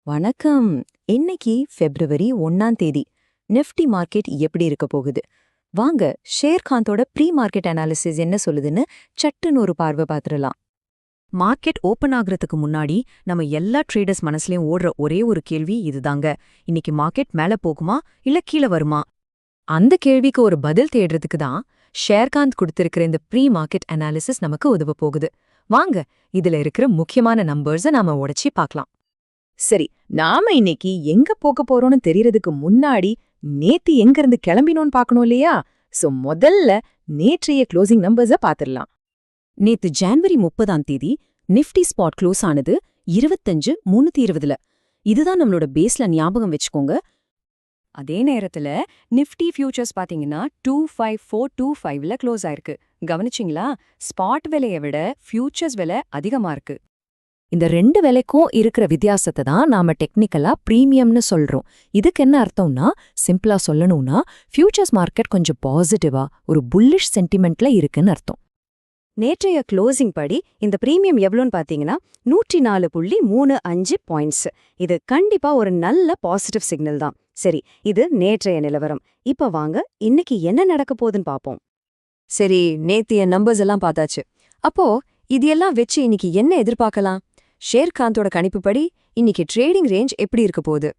வணக்கம். இன்னைக்கு பிப்ரவரி 1ஆம் தேதி. நிஃப்டி மார்க்கெட் எப்படி இருக்க போகுது? வாங்க ஷேர்காந்தோட ப்ரீ மார்க்கெட் அனாலிசிஸ் என்ன சொல்லுதுன்னு சட்டுன்னு ஒரு பார்வை பார்த்துடலாம். மார்க்கெட் ஓபன் ஆகுறதுக்கு முன்னாடி நம்ம எல்லா ட்ரேடர்ஸ் மனசுலயும் ஓடுற ஒரே ஒரு கேள்வி இதுதாங்க. இன்னைக்கு மார்க்கெட் மேல போகுமா இல்ல கீழே வருமா? அந்த கேள்விக்கு ஒரு பதில் தேடுறதுக்கு தான் ஷேர்காந்த் கொடுத்திருக்கிற இந்த ப்ரீ மார்க்கெட் அனாலிசிஸ் நமக்கு உதவ போகுது. வாங்க இதுல இருக்கிற முக்கியமான நம்பர்ஸை நாம உடைச்சி பார்க்கலாம். சரி, நாம இன்னைக்கு எங்க போக போறோம்னு தெரியறதுக்கு முன்னாடி நேத்து எங்க இருந்து கிளம்பினோன்னு பார்க்கணும் இல்லையா? சோ முதல்ல நேற்றைய க்ளோசிங் நம்பர்ஸ பாத்துடலாம். நேத்து ஜனவரி 30ஆம் தேதி நிஃப்டி ஸ்பாட் க்ளோஸ் ஆனது 25,320ல. இதுதான் நம்மளோட பேஸ்ல ஞாபகம் வச்சுக்கோங்க. அதே நேரத்துல நிஃப்டி ஃபியூச்சர்ஸ் பாத்தீங்கன்னா 25425ல க்ளோஸ் ஆயிருக்கு. கவனிச்சிங்களா? ஸ்பாட் விலையை விட ஃபியூச்சர்ஸ் விலை அதிகமா இருக்கு. இந்த ரெண்டு விலைக்கும் இருக்கிற வித்தியாசத்தை தான் நாம டெக்னிக்கலா பிரீமியம்னு சொல்றோம். இதுக்கு என்ன அர்த்தம்னா, சிம்பிளா சொல்லணும்னா ஃபியூச்சர்ஸ் மார்க்கெட் கொஞ்சம் பாசிட்டிவா ஒரு புல்லிஷ் சென்டிமெண்ட்ல இருக்குன்னு அர்த்தம். நேற்றைய க்ளோசிங் படி இந்த பிரீமியம் எவ்வளோன்னு பார்த்தீங்கன்னா 104.35 பாயிண்ட்ஸ். இது கண்டிப்பா ஒரு நல்ல பாசிட்டிவ் சிக்னல் தான். சரி, இது நேற்றைய நிலவரம். இப்ப வாங்க இன்னைக்கு என்ன நடக்க போகுதுன்னு பார்ப்போம். சரி, நேத்திய நம்பர்ஸ் எல்லாம் பார்த்தாச்சு. அப்போ இது எல்லாம் வச்சு இன்னைக்கு என்ன எதிர்பார்க்கலாம்? ஷேர்காந்தோட கணிப்புப்படி இன்னைக்கு ட்ரேடிங் ரேஞ்ச் எப்படி இருக்க போகுது?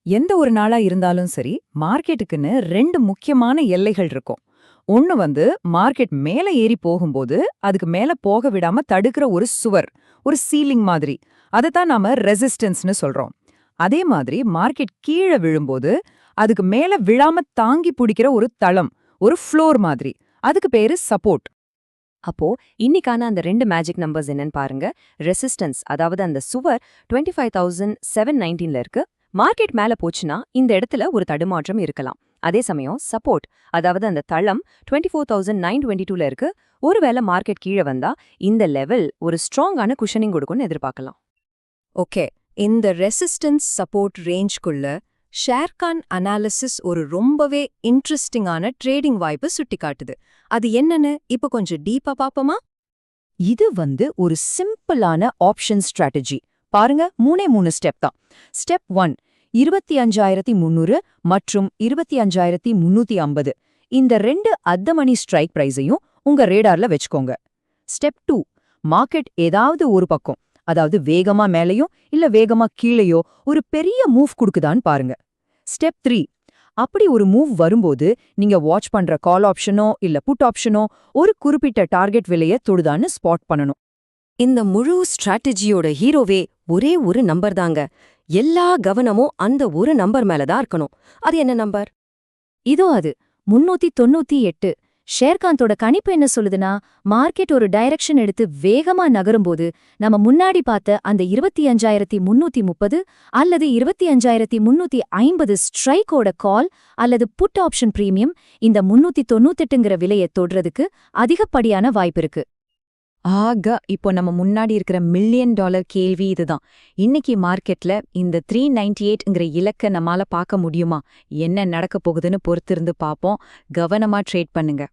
எந்த ஒரு நாளா இருந்தாலும் சரி, மார்க்கெட்டுக்குன்னு ரெண்டு முக்கியமான எல்லைகள் இருக்கும். ஒன்னு மார்க்கெட் மேல ஏறி போகும்போது அதுக்கு மேல போக விடாம தடுக்கிற ஒரு சுவர், ஒரு சீலிங் மாதிரி. அதைத்தான் நாம ரெசிஸ்டன்ஸ்னு சொல்றோம். அதே மாதிரி மார்க்கெட் கீழே விழும்போது அதுக்கு மேல விழாம தாங்கி பிடிக்கிற ஒரு தளம், ஒரு ஃப்ளோர் மாதிரி. அதுக்கு பேரு சப்போர்ட். அப்போ இன்னைக்கான அந்த ரெண்டு மேஜிக் நம்பர்ஸ் என்னன்னு பாருங்க. ரெசிஸ்டன்ஸ், அதாவது அந்த சுவர் 25,719ல இருக்கு. மார்க்கெட் மேல போச்சுன்னா இந்த இடத்துல ஒரு தடுமாற்றம் இருக்கலாம். அதே சமயம் சப்போர்ட், அதாவது அந்த தளம் 24,922ல இருக்கு. ஒருவேளை மார்க்கெட் கீழே வந்தா இந்த லெவல் ஒரு ஸ்ட்ராங்கான குஷனிங் கொடுக்கும்னு எதிர்பார்க்கலாம். ஓகே, இந்த ரெசிஸ்டன்ஸ் சப்போர்ட் ரேஞ்ச்குள்ள ஷேர்காந்த் அனாலிசிஸ் ஒரு ரொம்பவே இன்ட்ரெஸ்டிங்கான ட்ரேடிங் வாய்ப்பு சுட்டிக்காட்டுது. அது என்னன்னு இப்ப கொஞ்சம் டீப்பா பாப்போமா? இது ஒரு சிம்பிளான ஆப்ஷன் ஸ்ட்ராட்டஜி. பாருங்க, 3 ஸ்டெப் தான். ஸ்டெப் 1, 25,300 மற்றும் 25,350. இந்த ரெண்டு அர்த்தமணி ஸ்ட்ரைக் பிரைஸையும் உங்க ரேடார்ல வச்சுக்கோங்க. ஸ்டெப் 2, மார்க்கெட் ஏதாவது ஒரு பக்கம், அதாவது வேகமா மேலேயோ இல்ல வேகமா கீழேயோ ஒரு பெரிய மூவ் கொடுக்குதான்னு பாருங்க. ஸ்டெப் 3, அப்படி ஒரு மூவ் வரும்போது நீங்க வாட்ச் பண்ற கால் ஆப்ஷனோ இல்ல புட் ஆப்ஷனோ ஒரு குறிப்பிட்ட டார்கெட் விலையை தொடுதான்னு ஸ்பாட் பண்ணணும். இந்த முழு ஸ்ட்ராட்டஜியோட ஹீரோவே ஒரே ஒரு நம்பர் தாங்க. எல்லா கவனமும் அந்த ஒரு நம்பர் மேலதான் இருக்கணும். அது என்ன நம்பர்? இதோ அது 398. ஷேர்காந்தோட கணிப்பு என்ன சொல்லுதுன்னா, மார்க்கெட் ஒரு டைரக்ஷன் எடுத்து வேகமா நகரும்போது நம்ம முன்னாடி பார்த்த அந்த 25,330 அல்லது 25,350 ஸ்ட்ரைக்கோட கால் அல்லது புட் ஆப்ஷன் பிரீமியம் இந்த 398ங்கிற விலையை தொடுறதுக்கு அதிகப்படியான வாய்ப்பு இருக்கு. ஆக, இப்போ நம்ம முன்னாடி இருக்கிற $1 மில்லியன் கேள்வி இதுதான். இன்னைக்கு மார்க்கெட்ல இந்த 398ங்கிற இலக்க நம்மால பார்க்க முடியுமா? என்ன நடக்க போகுதுன்னு பொறுத்திருந்து பார்ப்போம். கவனமா ட்ரேட் பண்ணுங்க.